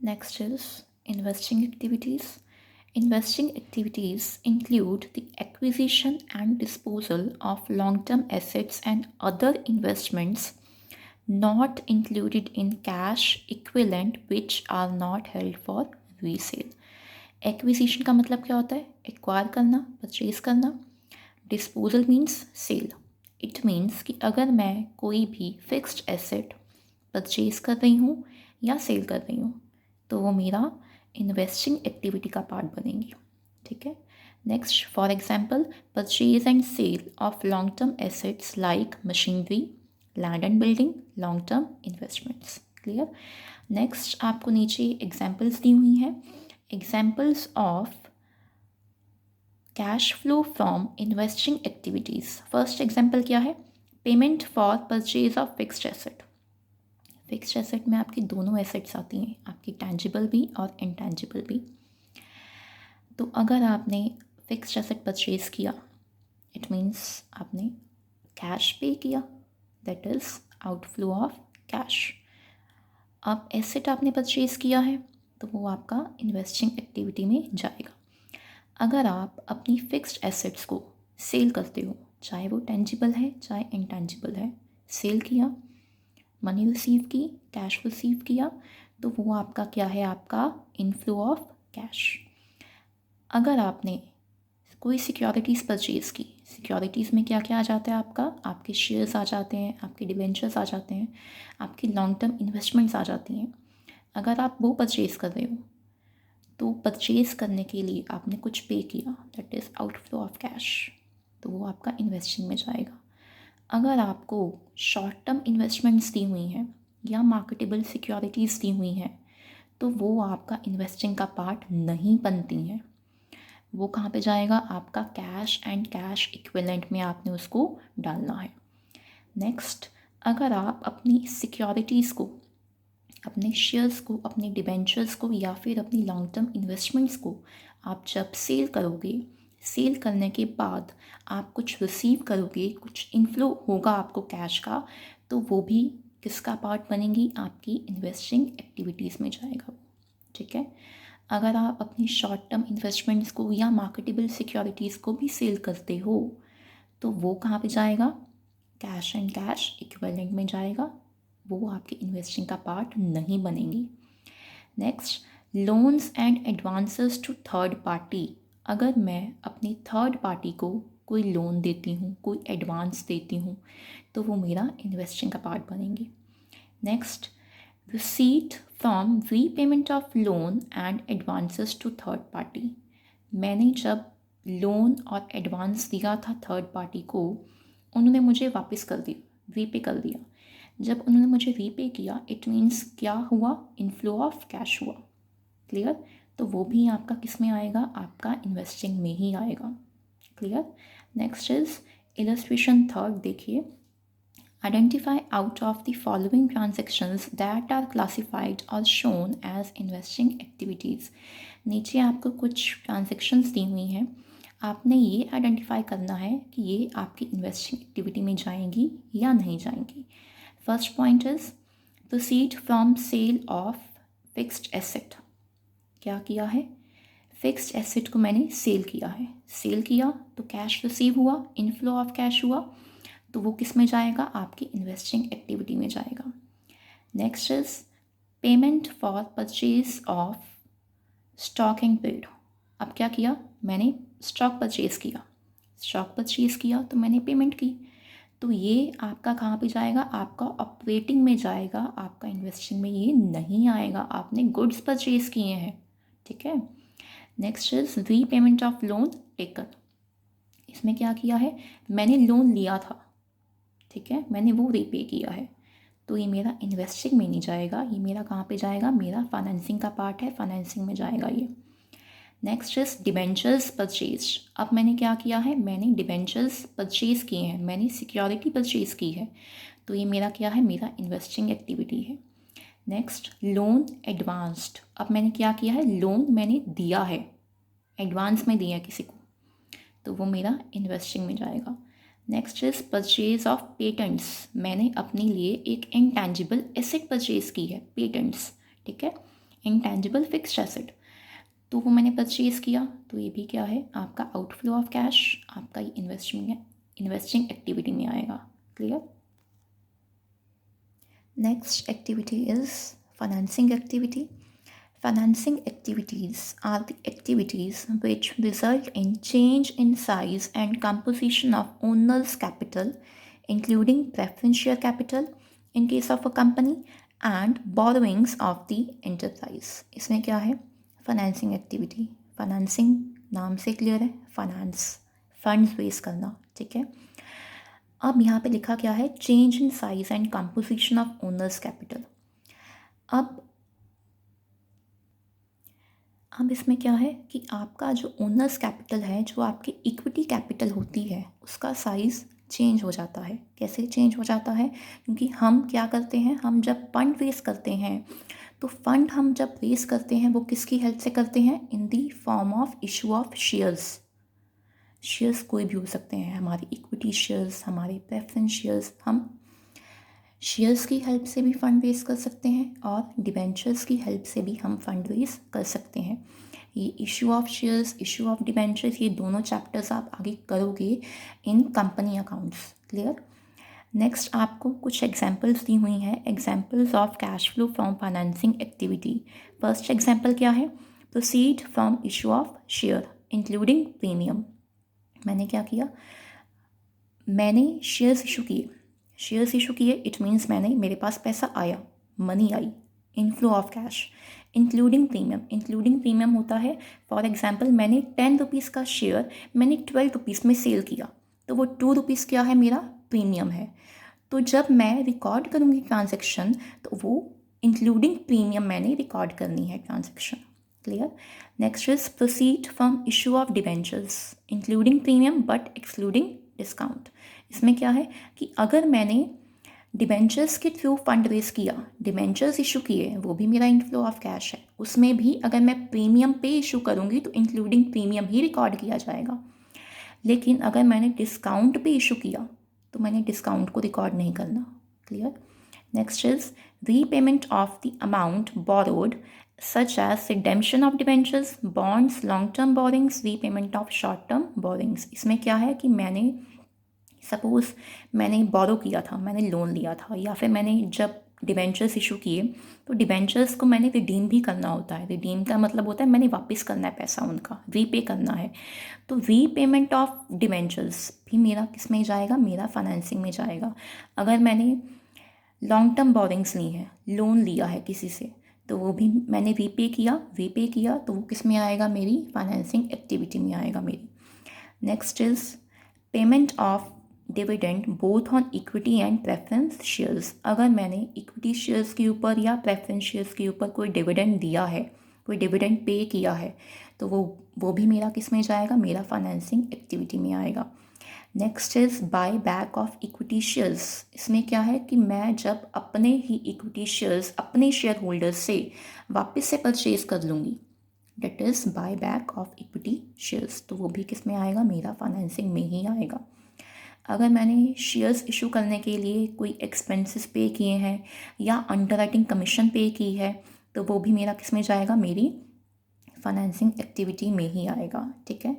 Next is investing activities. Investing activities include the acquisition and disposal of long term assets and other investments not included in cash equivalent which are not held for resale. Acquisition का मतलब क्या होता है? Acquire करना, purchase करना. Disposal means sale. It means कि अगर मैं कोई भी फिक्स्ड एसेट परचेज कर रही हूँ या सेल कर रही हूँ तो वो मेरा इन्वेस्टिंग एक्टिविटी का पार्ट बनेंगी. ठीक है. Next, for example, purchase and sale of long term assets like machinery, land and building, long term investments. Clear. Next आपको नीचे एग्जाम्पल्स दी हुई हैं. Examples of cash flow from investing activities. First example क्या है? Payment for purchase of fixed asset. Fixed asset में आपकी दोनों एसेट्स आती हैं, आपकी टेंजिबल भी और इनटेंजिबल भी. तो अगर आपने फिक्स्ड एसेट परचेज किया, इट मीन्स आपने कैश पे किया, that is outflow of cash. अब एसेट आपने परचेज किया है तो वो आपका इन्वेस्टिंग एक्टिविटी में जाएगा. अगर आप अपनी फिक्स्ड एसेट्स को सेल करते हो, चाहे वो टेंजिबल है चाहे इनटेंजिबल है, सेल किया, मनी रिसीव की, कैश रिसीव किया, तो वो आपका क्या है? आपका इनफ्लो ऑफ कैश. अगर आपने कोई सिक्योरिटीज़ परचेज़ की, सिक्योरिटीज़ में क्या क्या आ जाता है आपका? आपके शेयर्स आ जाते हैं, आपके डिबेंचर्स आ जाते हैं, आपकी लॉन्ग टर्म इन्वेस्टमेंट्स आ जाती हैं. अगर आप वो परचेज़ कर रहे हो तो परचेज़ करने के लिए आपने कुछ पे किया, that is outflow of cash, तो वो आपका इन्वेस्टिंग में जाएगा. अगर आपको शॉर्ट टर्म इन्वेस्टमेंट्स दी हुई हैं या मार्केटेबल सिक्योरिटीज़ दी हुई हैं तो वो आपका इन्वेस्टिंग का पार्ट नहीं बनती हैं. वो कहाँ पे जाएगा? आपका कैश एंड कैश इक्विवेलेंट में आपने उसको डालना है. नेक्स्ट, अगर आप अपनी सिक्योरिटीज़ को, अपने शेयर्स को, अपने डिबेंचर्स को या फिर अपनी लॉन्ग टर्म इन्वेस्टमेंट्स को आप जब सेल करोगे, सेल करने के बाद आप कुछ रिसीव करोगे, कुछ इनफ्लो होगा आपको कैश का, तो वो भी किसका पार्ट बनेंगी? आपकी इन्वेस्टिंग एक्टिविटीज़ में जाएगा. ठीक है. अगर आप अपनी शॉर्ट टर्म इन्वेस्टमेंट्स को या मार्केटेबल सिक्योरिटीज़ को भी सेल करते हो तो वो कहाँ पे जाएगा? कैश एंड कैश इक्विवेलेंट में जाएगा. वो आपकी इन्वेस्टिंग का पार्ट नहीं बनेंगी. Next, loans and advances to third party. अगर मैं अपनी थर्ड पार्टी को कोई लोन देती हूँ, कोई एडवांस देती हूँ, तो वो मेरा इन्वेस्टिंग का पार्ट बनेंगे. Next, receipt from repayment of loan and advances to third party. मैंने जब लोन और एडवांस दिया था थर्ड पार्टी को, उन्होंने मुझे वापस कर दिया, रीपे कर दिया. जब उन्होंने मुझे रीपे किया, इट मीन्स क्या हुआ? इनफ्लो ऑफ कैश हुआ. क्लियर. तो वो भी आपका किस में आएगा? आपका इन्वेस्टिंग में ही आएगा. Clear. Next is illustration third. देखिए, identify out of the following transactions that are classified or shown as investing activities. नीचे आपको कुछ ट्रांजेक्शंस दी हुई हैं, आपने ये आइडेंटिफाई करना है कि ये आपकी इन्वेस्टिंग एक्टिविटी में जाएंगी या नहीं जाएंगी. First point is proceed from sale of fixed asset. क्या किया है? फिक्स्ड एसेट को मैंने सेल किया है. सेल किया तो कैश रिसीव हुआ, इनफ्लो ऑफ कैश हुआ, तो वो किस में जाएगा? आपकी इन्वेस्टिंग एक्टिविटी में जाएगा. Next is payment for purchase of stock and paid. अब क्या किया? मैंने स्टॉक परचेज किया. स्टॉक परचेज किया तो मैंने पेमेंट की, तो ये आपका कहाँ पे जाएगा? आपका ऑपरेटिंग में जाएगा, आपका इन्वेस्टिंग में ये नहीं आएगा. आपने गुड्स परचेज किए हैं. ठीक है. Next is repayment of loan taken. इसमें क्या किया है? मैंने लोन लिया था, ठीक है, मैंने वो रीपे किया है, तो ये मेरा इन्वेस्टिंग में नहीं जाएगा. ये मेरा कहाँ पे जाएगा? मेरा फाइनेंसिंग का पार्ट है, फाइनेंसिंग में जाएगा ये. Next is debentures purchase. अब मैंने क्या किया है? मैंने डिबेंचर्स परचेज किए हैं, मैंने सिक्योरिटी परचेज की है, तो ये मेरा क्या है? मेरा इन्वेस्टिंग एक्टिविटी है. Next, loan advanced. अब मैंने क्या किया है? लोन मैंने दिया है, एडवांस में दिया है किसी को, तो वो मेरा इन्वेस्टिंग में जाएगा. Next is purchase of patents. मैंने अपने लिए एक इंटेंजिबल एसेट परचेज की है, पेटेंट्स. ठीक है. इंटेंजिबल फिक्स्ड एसेट, तो वो मैंने परचेज़ किया, तो ये भी क्या है आपका आउटफ्लो ऑफ कैश, आपका ये इन्वेस्टिंग एक्टिविटी में आएगा। Clear. Next activity is financing activity. Financing activities are the activities which result in change in size and composition of owner's capital, including preferential capital in case of a company and borrowings of the enterprise. इसमें क्या है financing activity. Financing नाम से clear है, finance funds raise करना. ठीक है. अब यहाँ पे लिखा क्या है, change in size and composition of owners capital. अब इसमें क्या है कि आपका जो ओनर्स कैपिटल है, जो आपकी इक्विटी कैपिटल होती है, उसका साइज़ चेंज हो जाता है. कैसे चेंज हो जाता है? क्योंकि हम क्या करते हैं, हम जब फंड रेज करते हैं, तो फंड हम जब रेज करते हैं वो किसकी हेल्प से करते हैं? In the form of issue of shares. Shares कोई भी हो सकते हैं, हमारी इक्विटी शेयर्स, हमारे प्रेफरेंस शेयर्स. हम शेयर्स की हेल्प से भी फंड रेज कर सकते हैं और डिबेंचर्स की हेल्प से भी हम फंड रेज कर सकते हैं. ये issue of shares, issue of debentures, ये दोनों चैप्टर्स आप आगे करोगे इन कंपनी अकाउंट्स. क्लियर. नेक्स्ट आपको कुछ एग्जांपल्स दी हुई हैं, examples of cash flow from financing activity. First example क्या है? Proceed from issue of share including premium. मैंने क्या किया? मैंने शेयर्स इशू किए. इट मीन्स मेरे पास पैसा आया, money I, inflow of cash, including premium होता है. फॉर एग्जांपल मैंने 10 रुपीज़ का शेयर मैंने 12 रुपीज़ में सेल किया, तो वो 2 रुपीज़ क्या है, मेरा प्रीमियम है. तो जब मैं रिकॉर्ड करूँगी ट्रांजेक्शन, तो वो इंक्लूडिंग प्रीमियम मैंने रिकॉर्ड करनी है transaction. Clear. Next is proceed from issue of debentures including premium but excluding discount. इसमें क्या है कि अगर मैंने डिबेंचर्स के थ्रू फंड रेज किया, डिबेंचर्स इशू किए, वो भी मेरा इनफ्लो ऑफ कैश है. उसमें भी अगर मैं प्रीमियम पे इशू करूँगी तो इंक्लूडिंग प्रीमियम ही रिकॉर्ड किया जाएगा. लेकिन अगर मैंने डिस्काउंट पे इशू किया तो मैंने डिस्काउंट को रिकॉर्ड नहीं करना. Clear. Next is repayment of the amount borrowed such as redemption of debentures, bonds, long term borrowings, repayment of short term borrowings. इसमें क्या है कि सपोज़ मैंने बोरो किया था, मैंने लोन लिया था, या फिर मैंने जब डिबेंचर्स इशू किए तो डिबेंचर्स को मैंने रिडीम भी करना होता है. रिडीम का मतलब होता है मैंने वापस करना है पैसा, उनका रीपे करना है. तो रीपेमेंट ऑफ डिबेंचर्स भी मेरा किस में जाएगा? मेरा फाइनेंसिंग में जाएगा. अगर मैंने लॉन्ग टर्म बोरिंग्स ली है, लोन लिया है किसी से, तो वो भी मैंने रीपे किया तो वो किस में आएगा? मेरी फाइनेंसिंग एक्टिविटी में आएगा मेरी. Next is payment of dividend both on equity and preference shares. अगर मैंने इक्विटी शेयर्स के ऊपर या प्रेफरेंस शेयर्स के ऊपर कोई डिविडेंड दिया है, कोई डिविडेंड पे किया है, तो वो भी मेरा किस में जाएगा? मेरा फाइनेंसिंग एक्टिविटी में आएगा. Next is buy back of equity shares. इसमें क्या है कि मैं जब अपने ही इक्विटी शेयर्स अपने शेयर होल्डर्स से वापस से परचेज कर लूँगी, that is buy back of equity shares, तो वो भी किस में आएगा? मेरा फाइनेंसिंग में ही आएगा. अगर मैंने शेयर्स इशू करने के लिए कोई एक्सपेंसेस पे किए हैं या अंडरराइटिंग कमीशन पे की है, तो वो भी मेरा किस में जाएगा? मेरी फाइनेंसिंग एक्टिविटी में ही आएगा. ठीक है.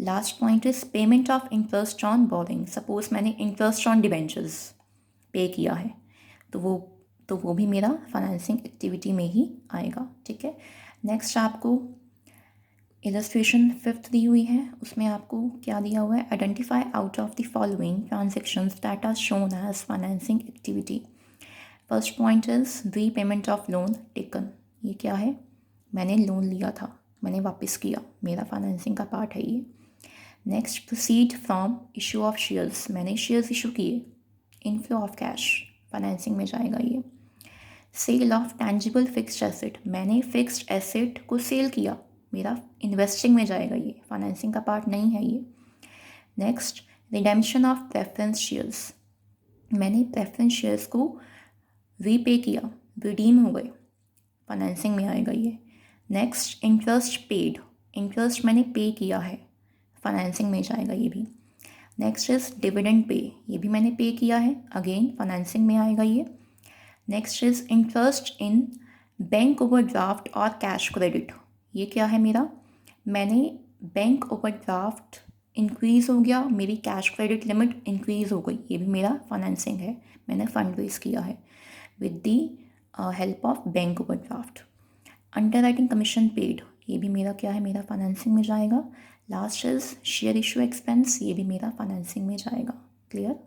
Last point is payment of interest on boring. Suppose मैंने इंटरेस्ट ऑन डिबेंचर्स पे किया है, तो वो भी मेरा फाइनेंसिंग एक्टिविटी में ही आएगा. ठीक है. नेक्स्ट आपको इलस्ट्रेशन 5th दी हुई है, उसमें आपको क्या दिया हुआ है? Identify out of the following transactions that are shown as financing activity. First point is repayment of loan taken. ये क्या है? मैंने लोन लिया था, मैंने वापस किया, मेरा फाइनेंसिंग का पार्ट है ये. Next proceed from issue of shares. मैंने शेयर्स इशू किए, इनफ्लो ऑफ कैश, फाइनेंसिंग में जाएगा ये. Sale of tangible fixed asset. मैंने फिक्स्ड एसेट को सेल किया, मेरा इन्वेस्टिंग में जाएगा ये, फाइनेंसिंग का पार्ट नहीं है ये. Next redemption of preference shares. मैंने प्रेफरेंस शेयर्स को रीपे किया, रिडीम हो गए, फाइनेंसिंग में आएगा ये. Next interest paid. इंटरेस्ट मैंने पे किया है, फाइनेंसिंग में जाएगा ये भी. Next is dividend pay. ये भी मैंने पे किया है, अगेन फाइनेंसिंग में आएगा ये. Next is interest in bank overdraft और कैश क्रेडिट, ये क्या है मेरा, मैंने बैंक ओवरड्राफ्ट इंक्रीज़ हो गया, मेरी कैश क्रेडिट लिमिट इंक्रीज़ हो गई, ये भी मेरा फाइनेंसिंग है, मैंने फंड रेज किया है with the help of bank overdraft. Under writing commission paid, ये भी मेरा क्या है, मेरा फाइनेंसिंग में जाएगा। Last is share issue expense, ये भी मेरा फाइनेंसिंग में जाएगा। क्लियर।